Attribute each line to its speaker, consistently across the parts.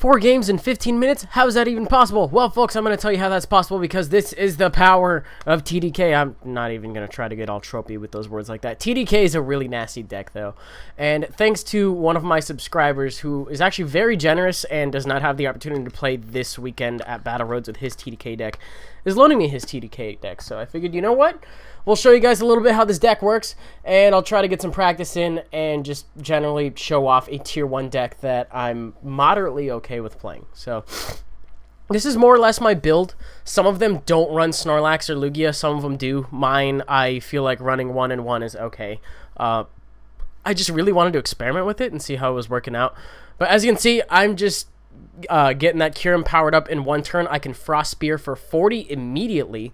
Speaker 1: 4 games in 15 minutes? How is that even possible? Well, folks, I'm going to tell you how that's possible because this is the power of TDK. I'm not even going to try to get all tropey with those words like that. TDK is a really nasty deck, though. And thanks to one of my subscribers who is actually very generous and does not have the opportunity to play this weekend at Battle Roads with his TDK deck, is loaning me his TDK deck. So I figured, you know what? We'll show you guys a little bit how this deck works, and I'll try to get some practice in and just generally show off a tier 1 deck that I'm moderately okay with playing. So this is more or less my build. Some of them don't run Snorlax or Lugia, some of them do. Mine, I feel like running 1 and 1 is okay. I just really wanted to experiment with it and see how it was working out. But as you can see, I'm just getting that Kyurem powered up in 1 turn. I can Frost Spear for 40 immediately.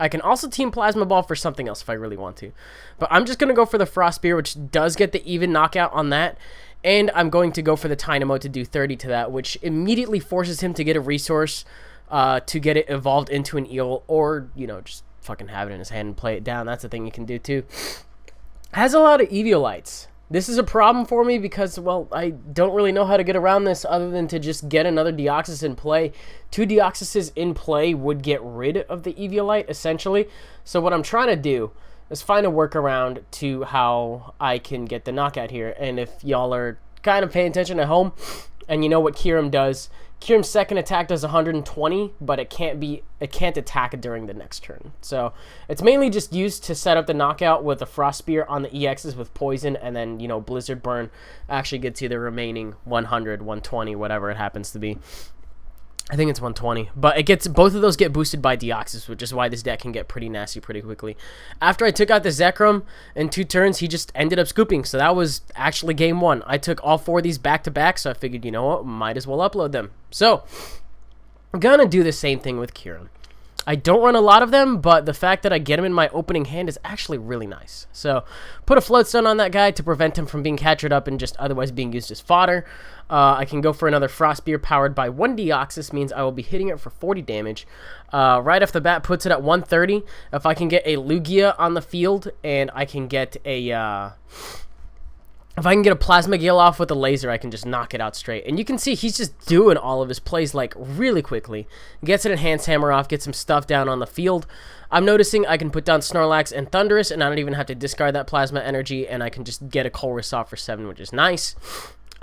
Speaker 1: I can also Team Plasma Ball for something else if I really want to. But I'm just going to go for the Frost Spear, which does get the even knockout on that. And I'm going to go for the Tynamo to do 30 to that, which immediately forces him to get a resource to get it evolved into an eel. Or, you know, just fucking have it in his hand and play it down. That's a thing you can do too. Has a lot of Eviolites. This is a problem for me because, well, I don't really know how to get around this other than to just get another Deoxys in play. 2 Deoxyses in play would get rid of the Eviolite, essentially. So what I'm trying to do is find a workaround to how I can get the knockout here. And if y'all are kind of paying attention at home and you know what Kyurem does, Kyurem's second attack does 120, but it can't attack during the next turn. So it's mainly just used to set up the knockout with a Frost Spear on the EXs with poison, and then, you know, Blizzard Burn actually gets you the remaining 100, 120, whatever it happens to be. I think it's 120, but it gets, both of those get boosted by Deoxys, which is why this deck can get pretty nasty pretty quickly. After I took out the Zekrom in 2 turns, he just ended up scooping, so that was actually game 1. I took all 4 of these back to back, so I figured, you know what, might as well upload them. So I'm gonna do the same thing with Kyurem. I don't run a lot of them, but the fact that I get him in my opening hand is actually really nice. So put a Float Stone on that guy to prevent him from being captured up and just otherwise being used as fodder. I can go for another Frost Spear powered by 1 Deoxys, means I will be hitting it for 40 damage. Right off the bat, puts it at 130. If I can get a Lugia on the field and I can get a... if I can get a Plasma Gale off with a laser, I can just knock it out straight. And you can see he's just doing all of his plays, like, really quickly. Gets an Enhanced Hammer off, gets some stuff down on the field. I'm noticing I can put down Snorlax and Thundurus, and I don't even have to discard that Plasma Energy, and I can just get a Colress off for 7, which is nice.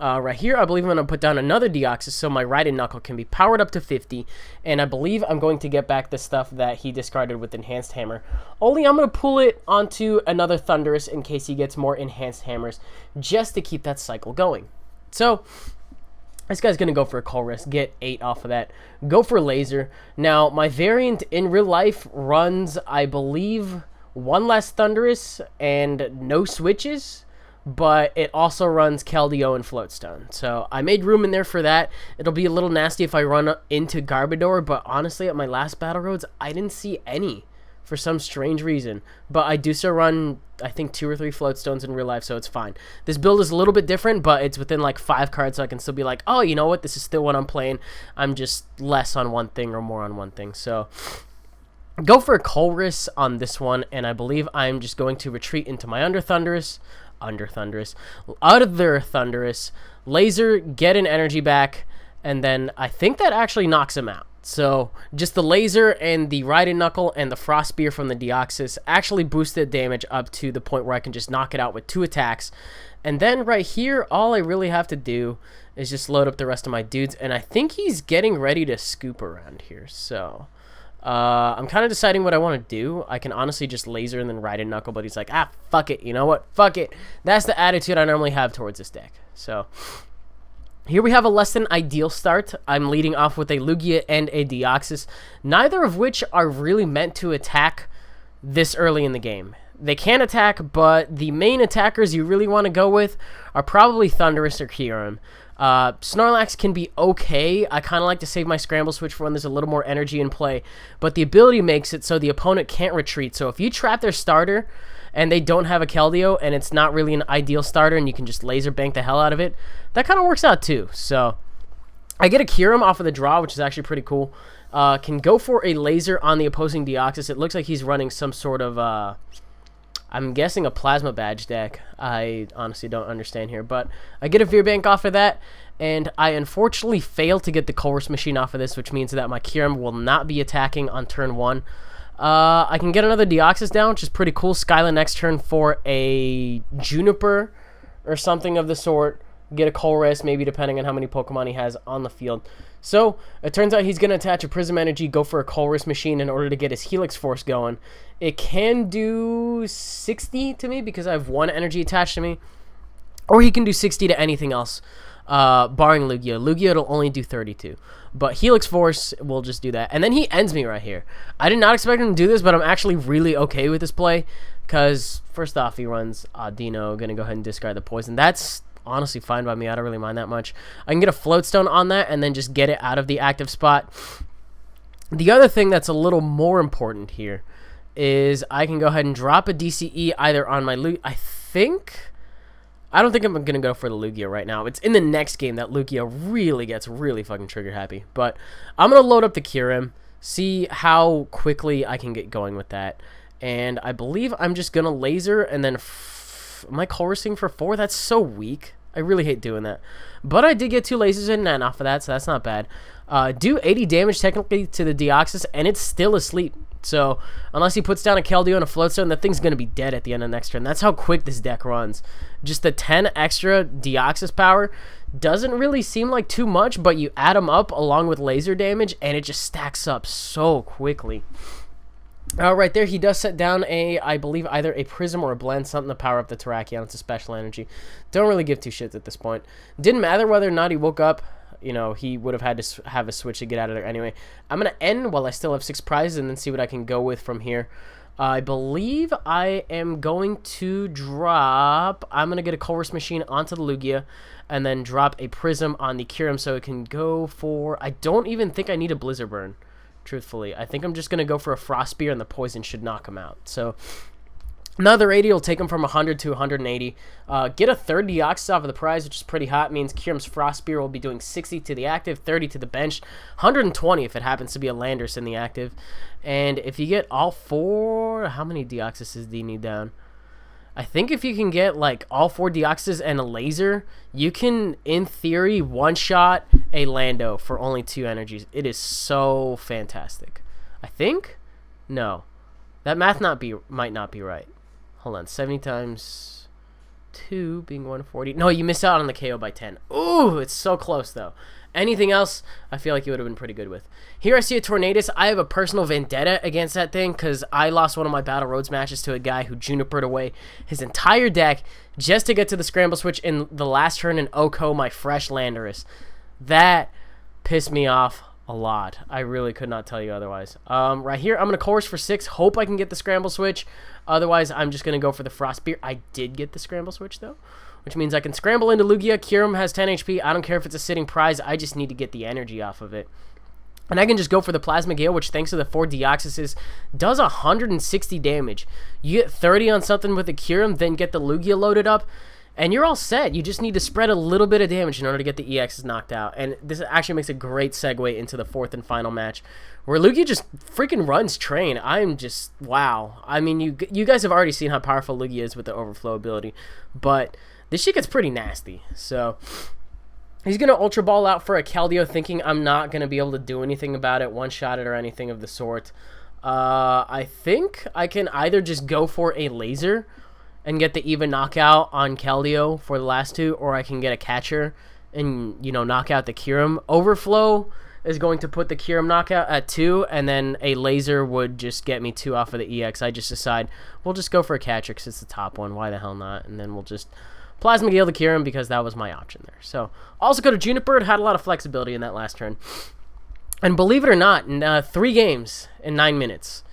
Speaker 1: Right here, I believe I'm going to put down another Deoxys so my Ride and Knuckle can be powered up to 50, and I believe I'm going to get back the stuff that he discarded with Enhanced Hammer. Only I'm going to pull it onto another Thundurus in case he gets more Enhanced Hammers, just to keep that cycle going. So this guy's going to go for a Colress, get 8 off of that, go for Laser. Now, my variant in real life runs, I believe, 1 less Thundurus and no switches, but it also runs Keldeo and Floatstone. So I made room in there for that. It'll be a little nasty if I run into Garbodor, but honestly, at my last Battle Roads, I didn't see any for some strange reason. But I do still run, I think, 2 or 3 Floatstones in real life, so it's fine. This build is a little bit different, but it's within like 5 cards, so I can still be like, oh, you know what, this is still what I'm playing. I'm just less on one thing or more on one thing. So go for a Colress on this one, and I believe I'm just going to retreat into my other Thundurus, Laser, get an energy back, and then I think that actually knocks him out. So just the Laser and the Ride and Knuckle and the Frost Spear from the Deoxys actually boosted damage up to the point where I can just knock it out with 2 attacks. And then right here, all I really have to do is just load up the rest of my dudes, and I think he's getting ready to scoop around here. So I'm kind of deciding what I want to do. I can honestly just Laser and then Ride and Knuckle, but he's like, ah, fuck it, you know what, fuck it. That's the attitude I normally have towards this deck. So here we have a less than ideal start. I'm leading off with a Lugia and a Deoxys, neither of which are really meant to attack this early in the game. They can attack, but the main attackers you really want to go with are probably Thundurus or Kyurem. Snorlax can be okay. I kind of like to save my Scramble Switch for when there's a little more energy in play, but the ability makes it so the opponent can't retreat. So if you trap their starter and they don't have a Keldeo and it's not really an ideal starter and you can just laser bank the hell out of it, that kind of works out too. So I get a Kyurem off of the draw, which is actually pretty cool. Can go for a Laser on the opposing Deoxys. It looks like he's running some sort of I'm guessing a Plasma Badge deck. I honestly don't understand here, but I get a Veer Bank off of that, And I unfortunately failed to get the Colress machine off of this, which means that my Kyurem will not be attacking on turn 1. I can get another Deoxys down, which is pretty cool. Skyla next turn for a Juniper or something of the sort. Get a Colress, maybe, depending on how many Pokemon he has on the field. So, it turns out he's going to attach a Prism Energy, go for a Colress machine in order to get his Helix Force going. It can do 60 to me because I have 1 energy attached to me. Or he can do 60 to anything else, barring Lugia. Lugia, it'll only do 32. But Helix Force will just do that. And then he ends me right here. I did not expect him to do this, but I'm actually really okay with this play. Because, first off, he runs Dino, going to go ahead and discard the Poison. That's honestly fine by me. I don't really mind that much. I can get a Float Stone on that and then just get it out of the active spot. The other thing that's a little more important here is I can go ahead and drop a DCE either on my Lugia. I don't think I'm going to go for the Lugia right now. It's in the next game that Lugia really gets fucking trigger happy. But I'm going to load up the Kyurem, see how quickly I can get going with that. And I believe I'm just going to laser and then... am I Colressing for 4? That's so weak. I really hate doing that. But I did get 2 lasers in and off of that, so that's not bad. Do 80 damage technically to the Deoxys, and it's still asleep. So, unless he puts down a Keldeo and a Floatstone, that thing's going to be dead at the end of the next turn. That's how quick this deck runs. Just the 10 extra Deoxys power doesn't really seem like too much, but you add them up along with laser damage, and it just stacks up so quickly. Right there, he does set down I believe, either a Prism or a Blend, something to power up the Terrakion. It's a special energy. Don't really give 2 shits at this point. Didn't matter whether or not he woke up. You know, he would have had to have a switch to get out of there anyway. I'm going to end while I still have 6 prizes and then see what I can go with from here. I believe I am going to drop... I'm going to get a Colress machine onto the Lugia and then drop a Prism on the Kyurem so it can go for... I don't even think I need a Blizzard Burn. Truthfully, I think I'm just going to go for a Frost Spear and the Poison should knock him out. So, another 80 will take him from 100 to 180. Get a third Deoxys off of the prize, which is pretty hot. Means Kyurem's Frost Spear will be doing 60 to the active, 30 to the bench, 120 if it happens to be a Landorus in the active. And if you get all 4... how many Deoxyses do you need down? I think if you can get, like, all 4 Deoxys and a laser, you can, in theory, one-shot a Lando for only 2 energies. It is so fantastic. I think? No. That math might not be right. Hold on. 70 times 2 being 140. No, you missed out on the KO by 10. Ooh, it's so close, though. Anything else, I feel like you would have been pretty good with. Here I see a Tornadus. I have a personal vendetta against that thing because I lost one of my Battle Roads matches to a guy who Junipered away his entire deck just to get to the Scramble Switch in the last turn and Oko my fresh Landorus. That pissed me off a lot. I really could not tell you otherwise. Right here, I'm going to Colress for 6. Hope I can get the Scramble Switch. Otherwise, I'm just going to go for the Frost Spear. I did get the Scramble Switch, though, which means I can scramble into Lugia. Kyurem has 10 HP. I don't care if it's a sitting prize. I just need to get the energy off of it. And I can just go for the Plasma Gale, which, thanks to the 4 Deoxyses, does 160 damage. You get 30 on something with the Kyurem, then get the Lugia loaded up, and you're all set. You just need to spread a little bit of damage in order to get the EXs knocked out. And this actually makes a great segue into the 4th and final match, where Lugia just freaking runs train. I'm just, wow. I mean, you guys have already seen how powerful Lugia is with the Overflow ability, but this shit gets pretty nasty. So he's going to Ultra Ball out for a Keldeo, thinking I'm not going to be able to do anything about it, one-shot it or anything of the sort. I think I can either just go for a laser and get the even knockout on Keldeo for the last 2, or I can get a catcher and, you know, knock out the Kyurem. Overflow is going to put the Kyurem knockout at 2, and then a laser would just get me 2 off of the EX. I just decide we'll just go for a catcher because it's the top one. Why the hell not? And then we'll just Plasma Gale the Kyurem because that was my option there. So, also go to Juniper. Had a lot of flexibility in that last turn. And believe it or not, 3 games in 9 minutes.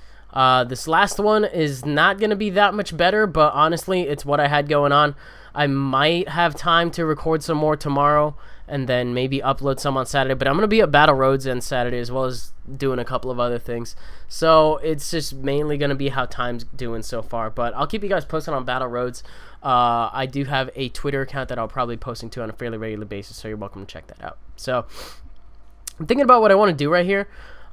Speaker 1: This last one is not going to be that much better, but honestly, it's what I had going on. I might have time to record some more tomorrow and then maybe upload some on Saturday, but I'm going to be at Battle Roads on Saturday as well as doing a couple of other things. So it's just mainly going to be how time's doing so far, but I'll keep you guys posted on Battle Roads. I do have a Twitter account that I'll probably be posting to on a fairly regular basis, so you're welcome to check that out. So I'm thinking about what I want to do right here.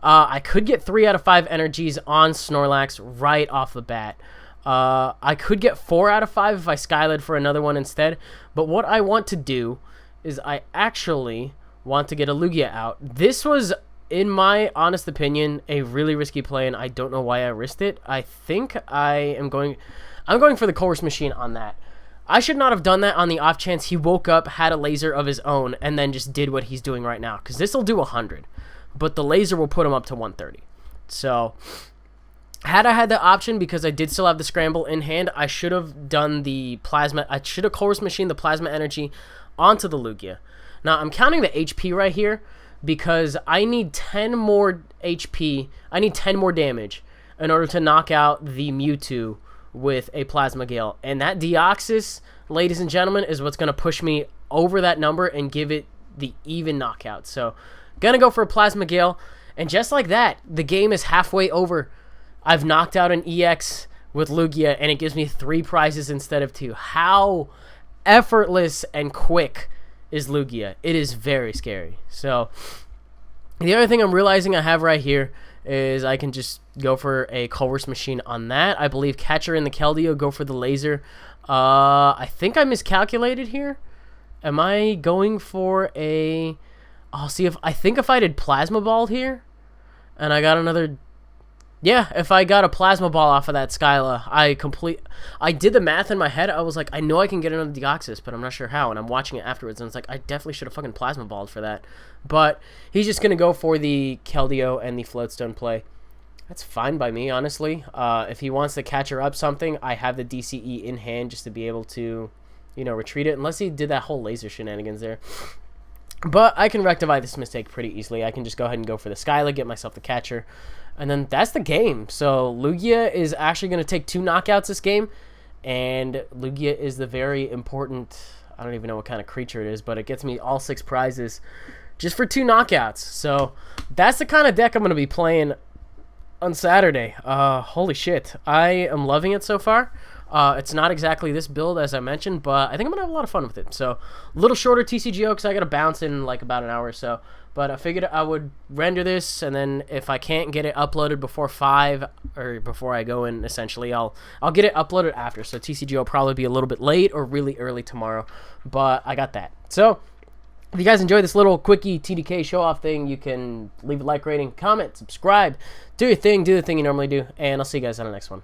Speaker 1: I could get 3 out of 5 energies on Snorlax right off the bat. I could get 4 out of 5 if I Skyled for another one instead. But what I want to do is I actually want to get a Lugia out. This was, in my honest opinion, a really risky play, and I don't know why I risked it. I think I'm going for the Chorus Machine on that. I should not have done that on the off chance he woke up, had a laser of his own, and then just did what he's doing right now. Because this will do 100, but the laser will put him up to 130. So, had I had the option, because I did still have the scramble in hand, I should have done the plasma. I should have Chorus Machine the plasma energy onto the Lugia. Now, I'm counting the HP right here because I need 10 more HP. I need 10 more damage in order to knock out the Mewtwo with a Plasma Gale. And that Deoxys, ladies and gentlemen, is what's going to push me over that number and give it the even knockout. So, going to go for a Plasma Gale. And just like that, the game is halfway over. I've knocked out an EX with Lugia, and it gives me 3 prizes instead of 2. How effortless and quick is Lugia? It is very scary. So, the other thing I'm realizing I have right here is I can just go for a Chorus Machine on that. I believe Catcher in the Keldeo, go for the laser. I think I miscalculated here. Am I going for a... I'll see if... I think if I did Plasma Ball here, and I got another... Yeah, if I got a Plasma Ball off of that Skyla, I did the math in my head. I was like, I know I can get another Deoxys, but I'm not sure how. And I'm watching it afterwards, and it's like, I definitely should have fucking Plasma Balled for that. But he's just going to go for the Keldeo and the Floatstone play. That's fine by me, honestly. If he wants to catch her up something, I have the DCE in hand just to be able to, you know, retreat it. Unless he did that whole laser shenanigans there. But I can rectify this mistake pretty easily. I can just go ahead and go for the Skyla, get myself the catcher. And then that's the game. So Lugia is actually going to take 2 knockouts this game. And Lugia is the very important... I don't even know what kind of creature it is, but it gets me all 6 prizes just for 2 knockouts. So that's the kind of deck I'm going to be playing on Saturday. Holy shit. I am loving it so far. It's not exactly this build, as I mentioned, but I think I'm going to have a lot of fun with it. So, a little shorter TCGO because I got to bounce in like about an hour or so. But I figured I would render this, and then if I can't get it uploaded before 5, or before I go in, essentially, I'll get it uploaded after. So, TCGO will probably be a little bit late or really early tomorrow. But I got that. So, if you guys enjoyed this little quickie TDK show-off thing, you can leave a like, rating, comment, subscribe, do your thing, do the thing you normally do, and I'll see you guys on the next one.